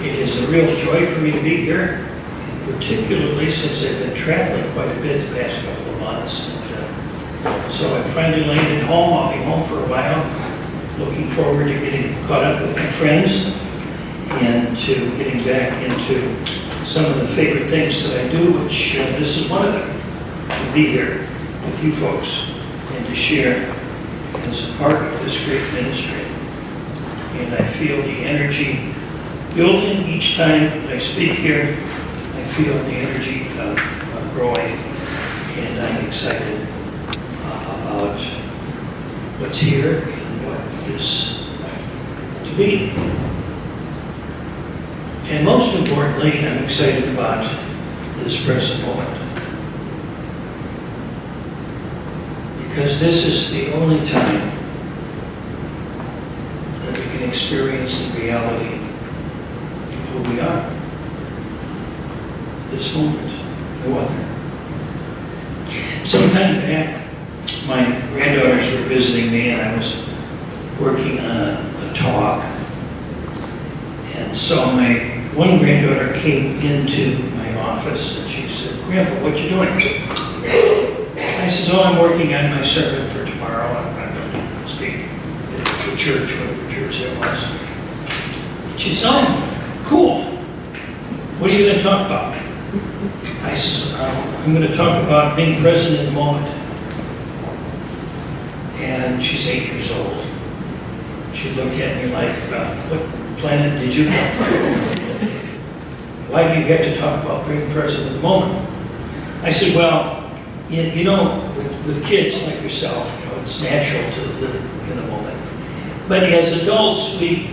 It is a real joy for me to be here, and particularly since I've been traveling quite a bit the past couple of months. So I finally landed home. I'll be home for a while. Looking forward to getting caught up with my friends and to getting back into some of the favorite things that I do, which this is one of them, to be here with you folks and to share as a part of this great ministry. And I feel the energy building each time that I speak here. I feel the energy growing, and I'm excited about what's here and what is to be. And most importantly, I'm excited about this present moment. Because this is the only time that we can experience the reality of who we are. This moment, no other. Sometime back, my granddaughters were visiting me and I was working on a talk. And so my one granddaughter came into my office and she said, "Grandpa, what you doing?" I said, "Oh, I'm working on my sermon for tomorrow. I'm going to speak at the church, whatever church that was." She said, "Oh, cool. What are you going to talk about?" I said, "I'm going to talk about being present in the moment." And she's 8 years old. She looked at me like, "What planet did you come from? Why do you have to talk about being present in the moment?" I said, "Well, you know, with kids like yourself, you know, it's natural to live in the moment. But as adults, we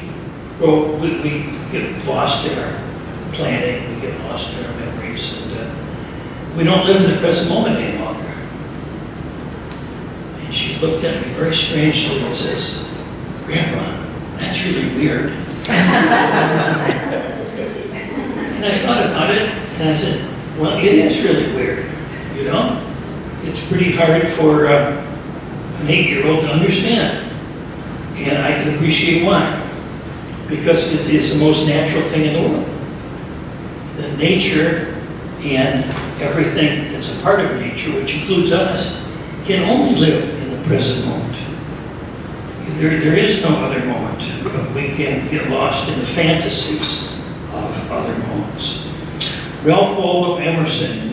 get lost in our planning, we get lost in our memories, and we don't live in the present moment any longer." And she looked at me very strangely and says, "Grandpa, that's really weird." And I thought about it, and I said, "Well, it is really weird, you know? It's pretty hard for an 8-year-old to understand, and I can appreciate why. Because it is the most natural thing in the world. That nature and everything that's a part of nature, which includes us, can only live in the present moment. There is no other moment, but we can get lost in the fantasies of other moments." Ralph Waldo Emerson,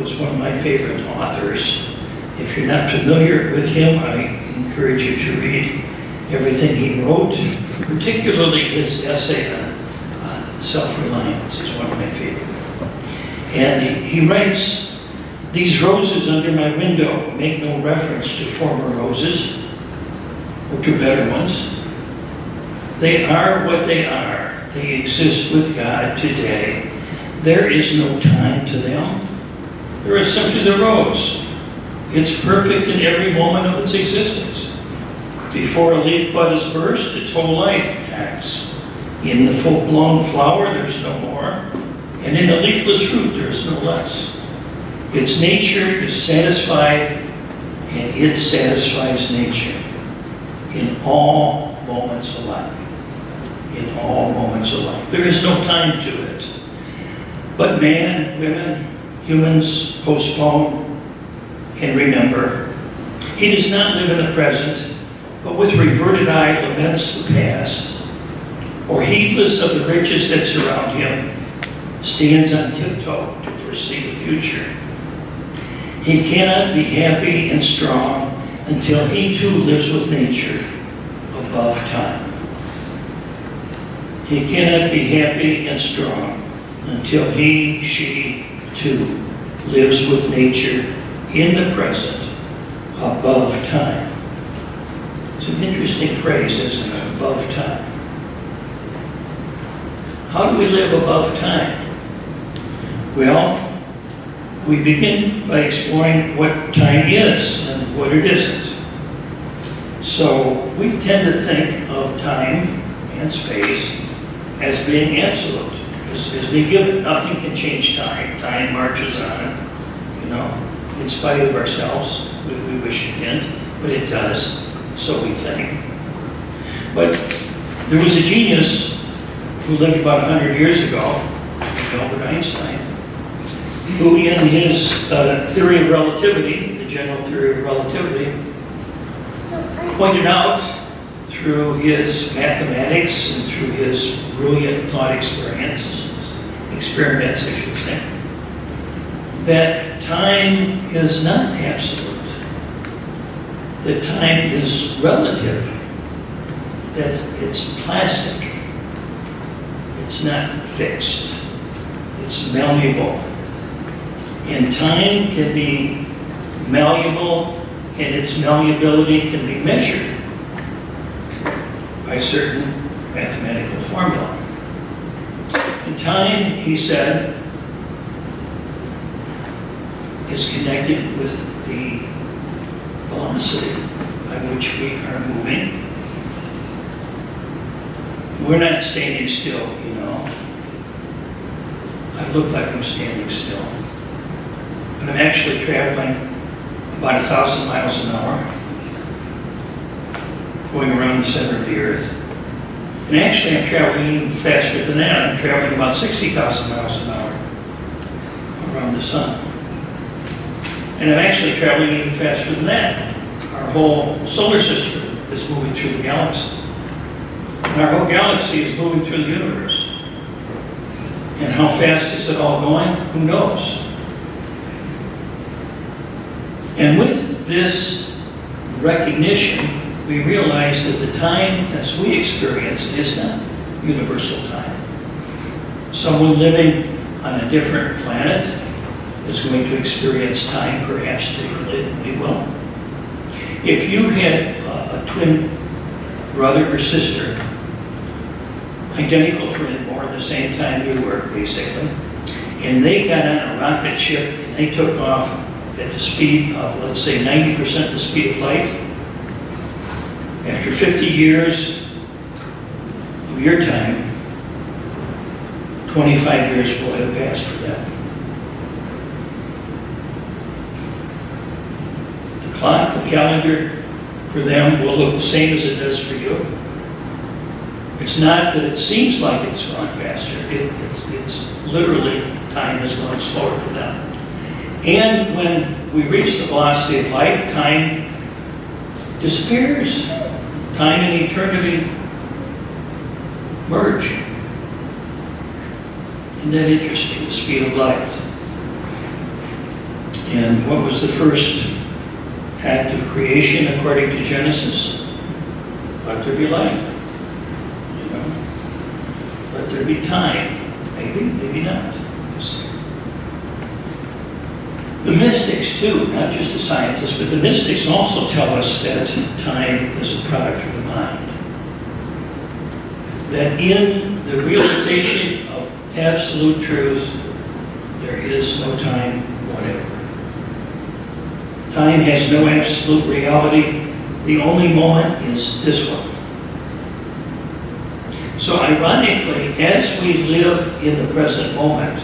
was one of my favorite authors. If you're not familiar with him, I encourage you to read everything he wrote, particularly his essay on self-reliance is one of my favorite. And he writes, "These roses under my window make no reference to former roses or to better ones. They are what they are. They exist with God today. There is no time to them. There is simply the rose. It's perfect in every moment of its existence. Before a leaf bud is burst, its whole life acts. In the full-blown flower, there's no more, and in a leafless root, there is no less. Its nature is satisfied, and it satisfies nature in all moments of life. In all moments of life. There is no time to it. But man, women, humans postpone and remember. He does not live in the present, but with reverted eye laments the past, or heedless of the riches that surround him, stands on tiptoe to foresee the future. He cannot be happy and strong until he too lives with nature above time. He cannot be happy and strong until he, she, too, lives with nature in the present, above time. It's an interesting phrase, isn't it? Above time. How do we live above time? Well, we begin by exploring what time is and what it isn't. So we tend to think of time and space as being absolute. Is being given. Nothing can change time. Time marches on, you know, in spite of ourselves. We wish it didn't, but it does, so we think. But there was a genius who lived about 100 years ago, Albert Einstein, who in his theory of relativity, the general theory of relativity, pointed out through his mathematics and through his brilliant thought experiments, I should say, that time is not absolute, that time is relative, that it's plastic, it's not fixed, it's malleable. And time can be malleable, and its malleability can be measured by certain mathematical formula. And time, he said, is connected with the velocity by which we are moving. We're not standing still, you know. I look like I'm standing still. But I'm actually traveling about 1,000 miles an hour, going around the center of the earth. And actually I'm traveling even faster than that. I'm traveling about 60,000 miles an hour around the sun. And I'm actually traveling even faster than that. Our whole solar system is moving through the galaxy. And our whole galaxy is moving through the universe. And how fast is it all going? Who knows? And with this recognition, we realize that the time as we experience it is not universal time. Someone living on a different planet is going to experience time perhaps differently than we will. If you had a twin brother or sister, identical twin, born at the same time you were, basically, and they got on a rocket ship and they took off at the speed of, let's say, 90% the speed of light, after 50 years of your time, 25 years will have passed for them. The clock, the calendar, for them will look the same as it does for you. It's not that it seems like it's gone faster. It's literally, time has gone slower for them. And when we reach the velocity of light, time disappears. Time and eternity merge. Isn't that interesting, the speed of light? And what was the first act of creation according to Genesis? Let there be light. You know? Let there be time. Maybe, maybe not. The mystics too, not just the scientists, but the mystics also tell us that time is a product of the mind. That in the realization of absolute truth, there is no time whatever. Time has no absolute reality. The only moment is this one. So ironically, as we live in the present moment,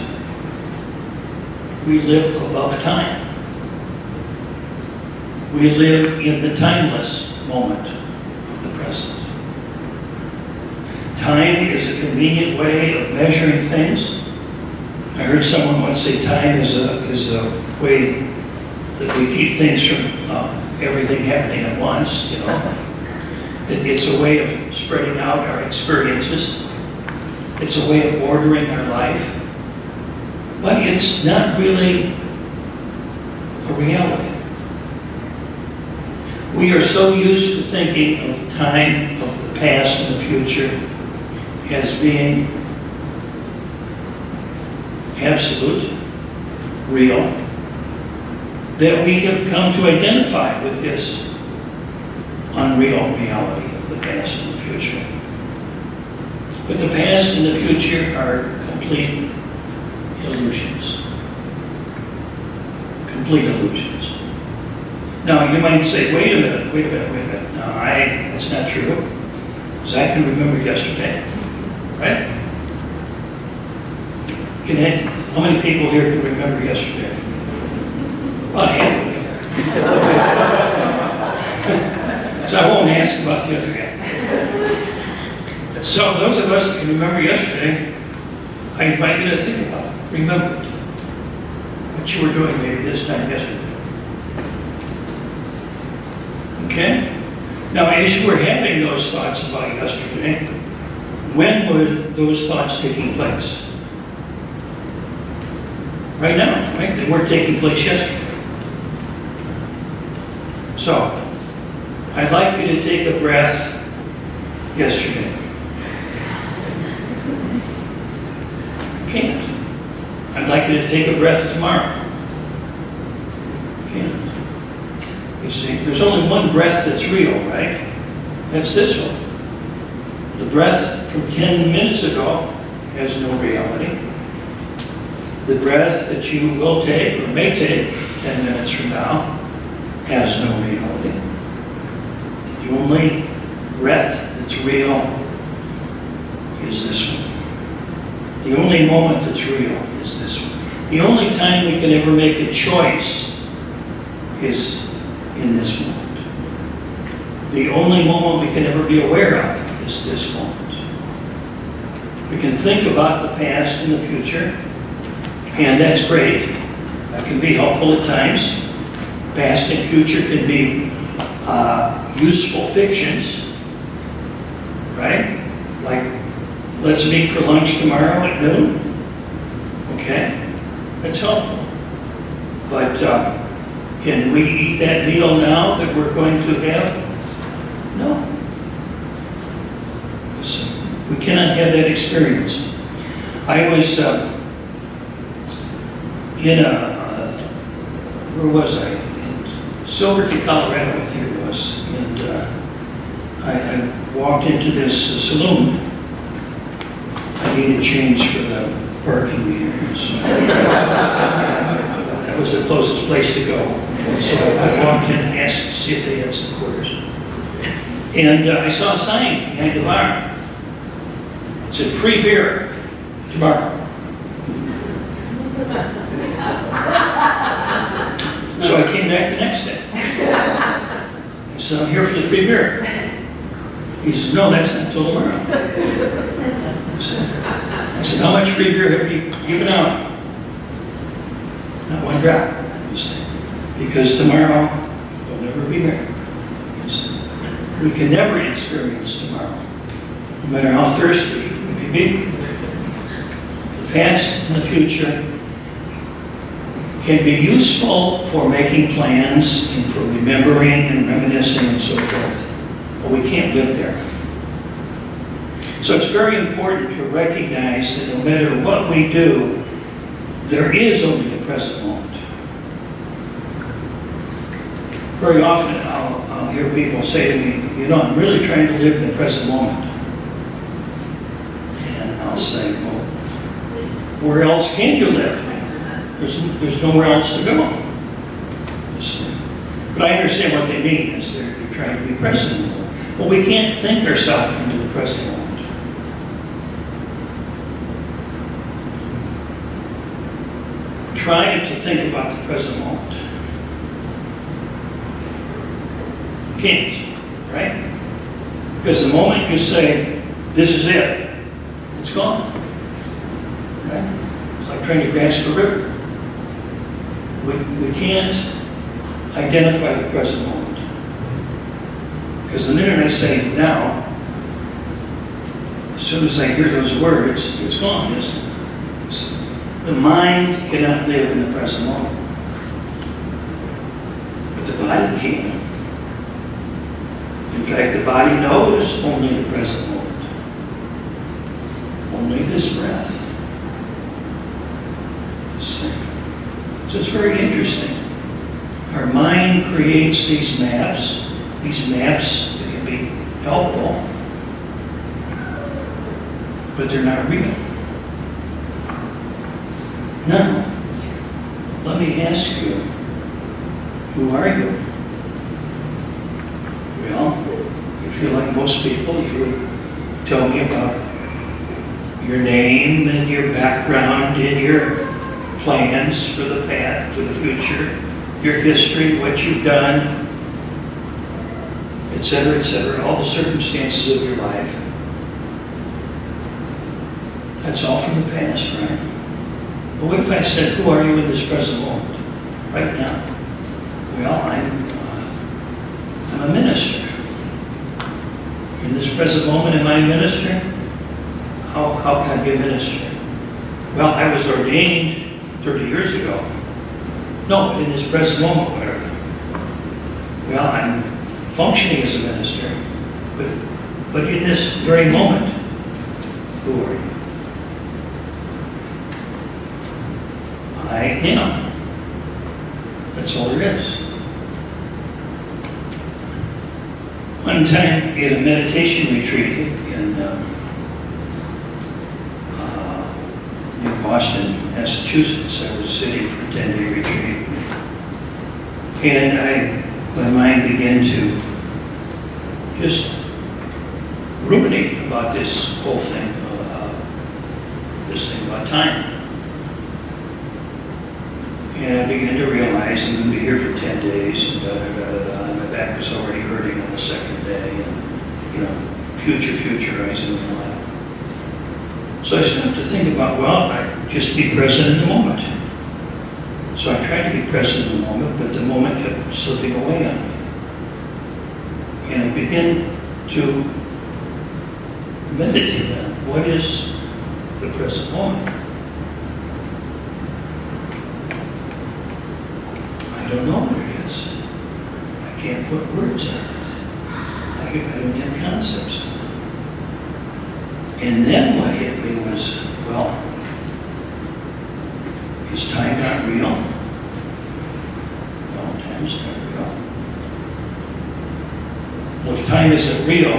we live above time. We live in the timeless moment of the present. Time is a convenient way of measuring things. I heard someone once say time is a way that we keep things from everything happening at once, you know. It's a way of spreading out our experiences. It's a way of ordering our life. But it's not really a reality. We are so used to thinking of time, of the past and the future, as being absolute, real, that we have come to identify with this unreal reality of the past and the future. But the past and the future are complete illusions. Complete illusions. Now you might say, wait a minute. No, that's not true. Because I can remember yesterday. Right? How many people here can remember yesterday? About half of you. So I won't ask about the other half. So those of us that can remember yesterday, I invite you to think about it. Remember it. What you were doing maybe this time yesterday. Okay? Now, as you were having those thoughts about yesterday, when were those thoughts taking place? Right now, right? They weren't taking place yesterday. So, I'd like you to take a breath yesterday. You can't. I'd like you to take a breath tomorrow. You can't. You see, there's only one breath that's real, right? That's this one. The breath from 10 minutes ago has no reality. The breath that you will take or may take 10 minutes from now has no reality. The only breath that's real is this one. The only moment that's real is this one. The only time we can ever make a choice is in this moment. The only moment we can ever be aware of is this moment. We can think about the past and the future, and that's great. That can be helpful at times. Past and future can be useful fictions, right? Like, let's meet for lunch tomorrow at noon. Okay, that's helpful. But can we eat that meal now that we're going to have? No. Listen, we cannot have that experience. I was where was I? In Silverton, Colorado, I think it was. And I walked into this saloon. I needed change for the parking meter. So that was the closest place to go. And so I walked in and asked to see if they had some quarters. And I saw a sign behind the bar. It said, free beer tomorrow. So I came back the next day. I said, I'm here for the free beer. He said, no, that's not until tomorrow. I said, how much free beer have you given out? Not one drop, he said. Because tomorrow will never be here. He said, we can never experience tomorrow, no matter how thirsty we may be. The past and the future can be useful for making plans and for remembering and reminiscing and so forth, but we can't live there. So it's very important to recognize that no matter what we do, there is only the present moment. Very often I'll hear people say to me, you know, I'm really trying to live in the present moment. And I'll say, well, where else can you live? There's nowhere else to go. But I understand what they mean is they're trying to be present. Well, we can't think ourselves into the present moment. Try to think about the present moment. You can't, right? Because the moment you say, this is it, it's gone. Right? It's like trying to grasp a river. We can't identify the present moment. Because the minute I say now, as soon as I hear those words, it's gone, isn't it? The mind cannot live in the present moment. But the body can. In fact, the body knows only the present moment. Only this breath. So it's very interesting. Our mind creates these maps that can be helpful, but they're not real. Now, let me ask you, who are you? Well, if you're like most people, you would tell me about your name and your background and your plans for the past, for the future, your history, what you've done, etc., all the circumstances of your life. That's all from the past, right? But what if I said, who are you in this present moment, right now? Well, I'm a minister. In this present moment, am I a minister? How can I be a minister? Well, I was ordained 30 years ago. No, but in this present moment, whatever. Well, I'm functioning as a minister, but in this very moment, who are you? I am. That's all there is. One time at a meditation retreat in near Boston, Massachusetts, I was sitting for a 10-day retreat. And my mind began to just ruminate about this whole thing, this thing about time. And I began to realize I'm going to be here for 10 days, and da-da-da-da-da, and my back was already hurting on the second day, and, future rising in my life. So I started to think about, well, I just be present in the moment. So I tried to be present in the moment, but the moment kept slipping away on me. And I began to meditate on what is the present moment. I don't know what it is. I can't put words on it. I don't have concepts on it. And then what hit me was, well, is time not real? No, time is not real. Well, if time isn't real,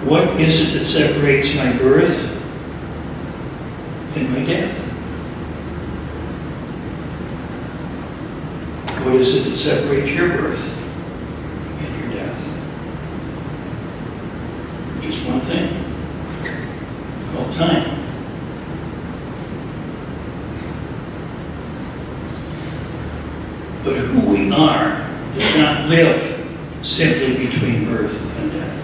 what is it that separates my birth and my death? What is it that separates your birth and your death? Just one thing, called time. But who we are does not live simply between birth and death.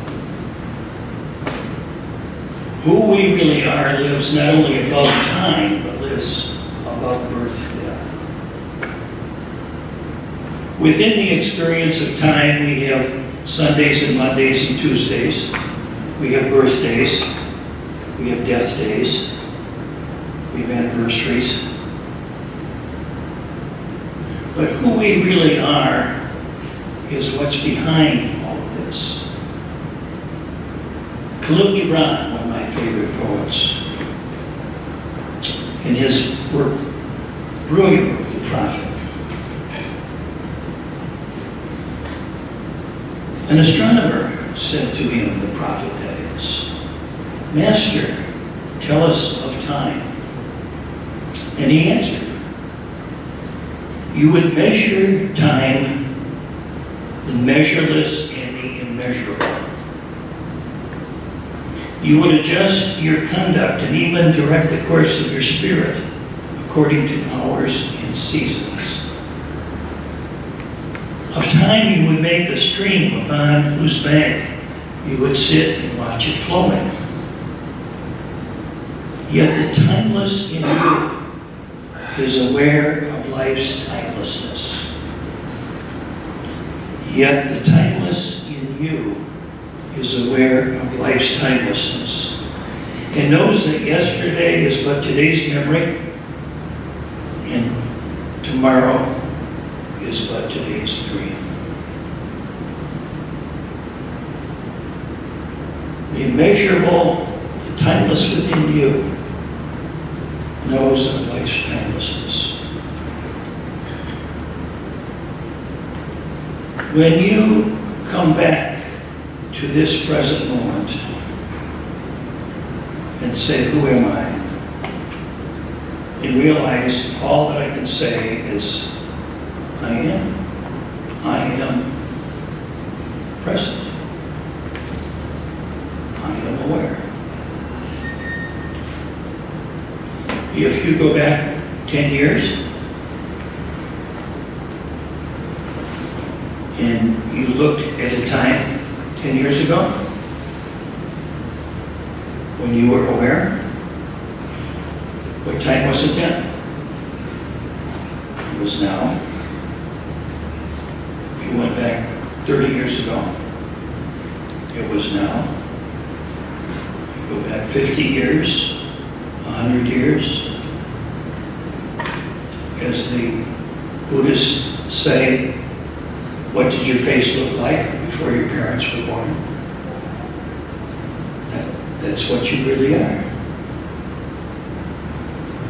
Who we really are lives not only above time, but lives above birth and death. Within the experience of time, we have Sundays and Mondays and Tuesdays. We have birthdays. We have death days. We have anniversaries. But who we really are is what's behind all of this. Khalil Gibran, one of my favorite poets, in his work, brilliant work, The Prophet, an astronomer said to him, the prophet that is, "Master, tell us of time." And he answered, "You would measure time, the measureless and the immeasurable. You would adjust your conduct and even direct the course of your spirit according to hours and seasons. Of time you would make a stream upon whose bank you would sit and watch it flowing. Yet the timeless in you is aware of life's timelessness. Yet the timeless in you is aware of life's timelessness and knows that yesterday is but today's memory and tomorrow is but today's dream." The immeasurable, the timeless within you knows of life's timelessness. When you come back to this present moment and say, who am I? And realize all that I can say is, I am present. I am aware. If you go back 10 years and you looked at a time 10 years ago when you were aware, What time was it then? It was now. If you went back 30 years ago, it was now. You go back 50 years, 100 years. As the Buddhists say, what did your face look like before your parents were born? That's what you really are.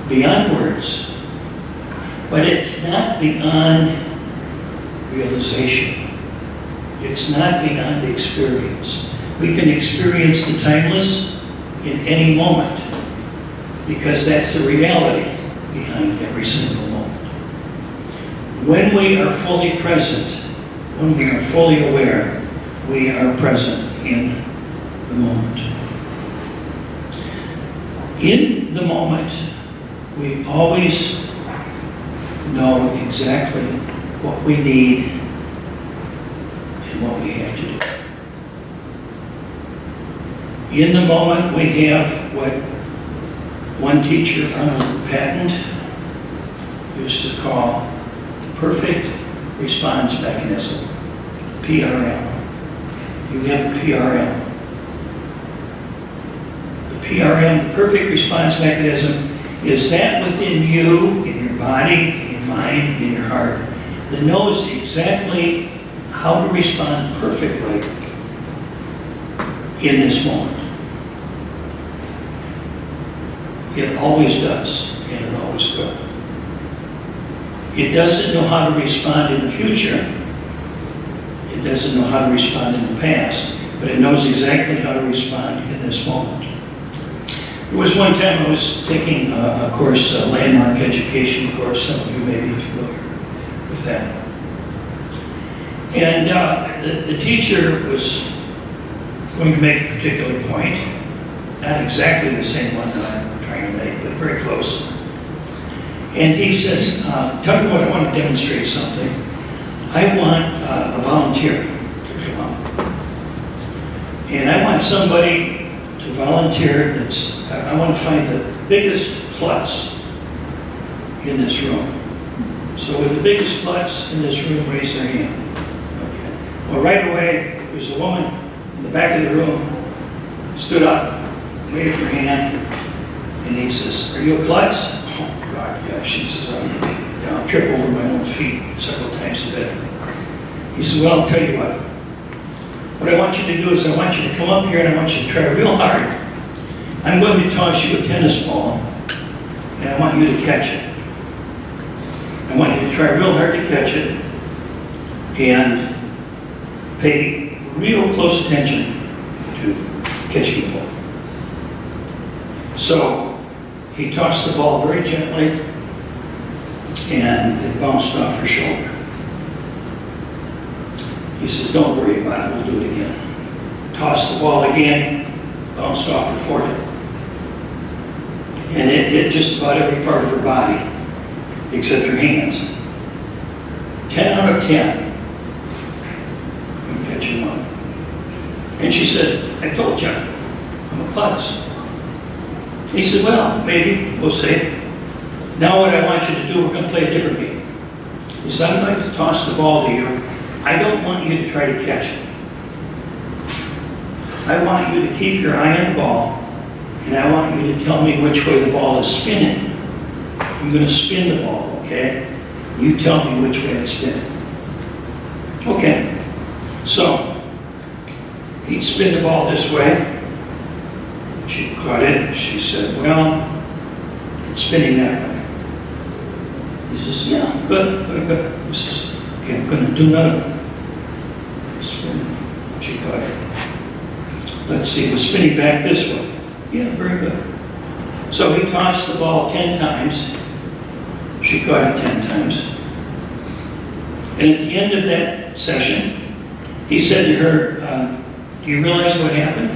Beyond words. But it's not beyond realization. It's not beyond experience. We can experience the timeless in any moment because that's the reality behind every single moment. When we are fully present, when we are fully aware, we are present in the moment. In the moment, we always know exactly what we need and what we have to do. In the moment, we have what one teacher, Arnold Patton, used to call the perfect response mechanism, the PRM. You have a PRM. The PRM, the perfect response mechanism, is that within you, in your body, in your mind, in your heart, that knows exactly how to respond perfectly in this moment. It always does, and it always will. It doesn't know how to respond in the future. It doesn't know how to respond in the past, but it knows exactly how to respond in this moment. There was one time I was taking a course, a landmark education course. Some of you may be familiar with that. And the teacher was going to make a particular point, not exactly the same one that I'm trying to make, but very close. And he says, tell me what I want to demonstrate something. I want a volunteer to come up. And I want somebody to volunteer I want to find the biggest klutz in this room. So with the biggest klutz in this room, raise their hand. Okay. Well, right away, there's a woman in the back of the room, stood up, waved her hand, and he says, are you a klutz? Oh, God, yeah. She says, I'll trip over my own feet several times a day. He says, well, I'll tell you what. What I want you to do is I want you to come up here and I want you to try real hard. I'm going to toss you a tennis ball and I want you to catch it. I want you to try real hard to catch it and pay real close attention to catching the ball. So he tossed the ball very gently and it bounced off her shoulder. He says, don't worry about it, we'll do it again. Tossed the ball again, bounced off her forehead. And it hit just about every part of her body, except her hands. 10 out of 10. Couldn't catch him up. And she said, I told you, I'm a klutz. He said, well, maybe, we'll see. Now what I want you to do, we're going to play a different game. He said, I'm going to toss the ball to you. I don't want you to try to catch it. I want you to keep your eye on the ball, and I want you to tell me which way the ball is spinning. I'm going to spin the ball, okay? You tell me which way it's spinning. Okay. So, he'd spin the ball this way. She caught it, and she said, well, it's spinning that way. He says, yeah, good. He says, okay, I'm going to do another one. Spinning. She caught it. Let's see, it was spinning back this way. Yeah, very good. So he tossed the ball 10 times. She caught it 10 times. And at the end of that session, he said to her, do you realize what happened?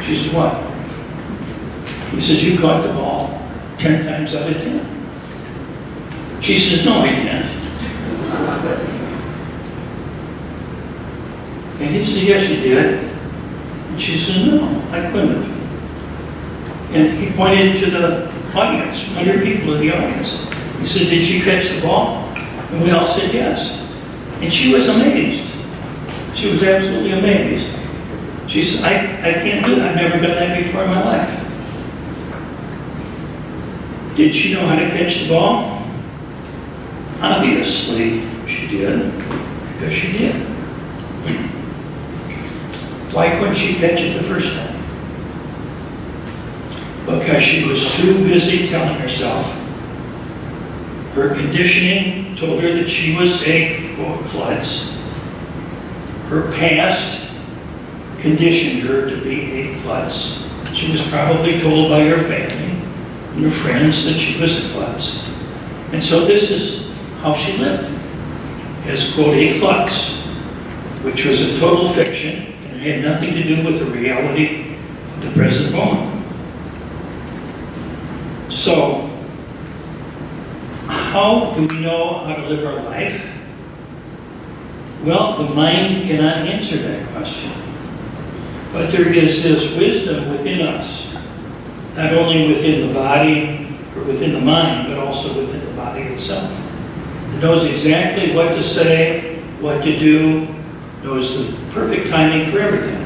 She said, what? He says, you caught the ball 10 times out of 10. She says, no, I didn't. And he said, yes, you did. And she said, no, I couldn't have. And he pointed to the audience, 100 people in the audience. He said, did she catch the ball? And we all said yes. And she was amazed. She was absolutely amazed. She said, I can't do that. I've never done that before in my life. Did she know how to catch the ball? Obviously, she did, because she did. Why couldn't she catch it the first time? Because she was too busy telling herself. Her conditioning told her that she was a, quote, klutz. Her past conditioned her to be a klutz. She was probably told by her family and her friends that she was a klutz. And so this is how she lived, as, quote, a klutz, which was a total fiction and had nothing to do with the reality of the present moment. So, how do we know how to live our life? Well, the mind cannot answer that question. But there is this wisdom within us, not only within the body or within the mind, but also within the body itself. It knows exactly what to say, what to do, knows the perfect timing for everything.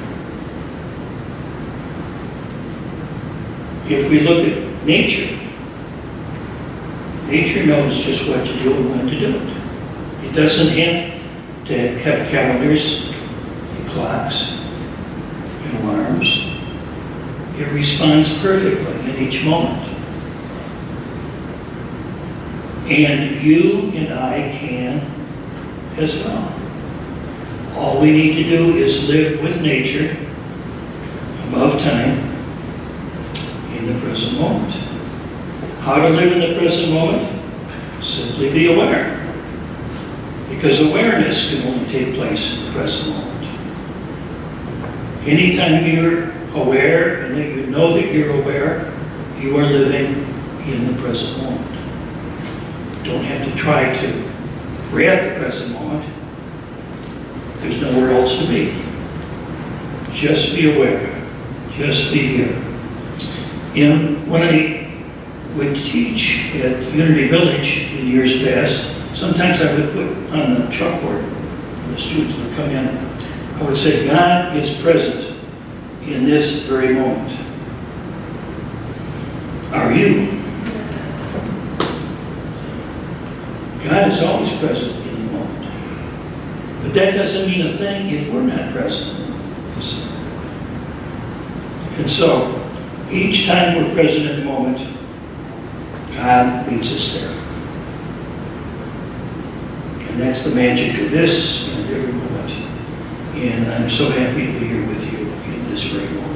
If we look at nature, nature knows just what to do and when to do it. It doesn't have to have calendars and clocks and alarms. It responds perfectly in each moment. And you and I can as well. All we need to do is live with nature, above time, in the present moment. How to live in the present moment? Simply be aware. Because awareness can only take place in the present moment. Anytime you're aware and that you know that you're aware, you are living in the present moment. You don't have to try to grab the present moment. There's nowhere else to be. Just be aware. Just be here. And when I would teach at Unity Village in years past, sometimes I would put on the chalkboard, when the students would come in, I would say, God is present in this very moment. Are you? God is always present in the moment. But that doesn't mean a thing if we're not present. And so, each time we're present in the moment, God meets us there. And that's the magic of this and every moment. And I'm so happy to be here with you in this very moment.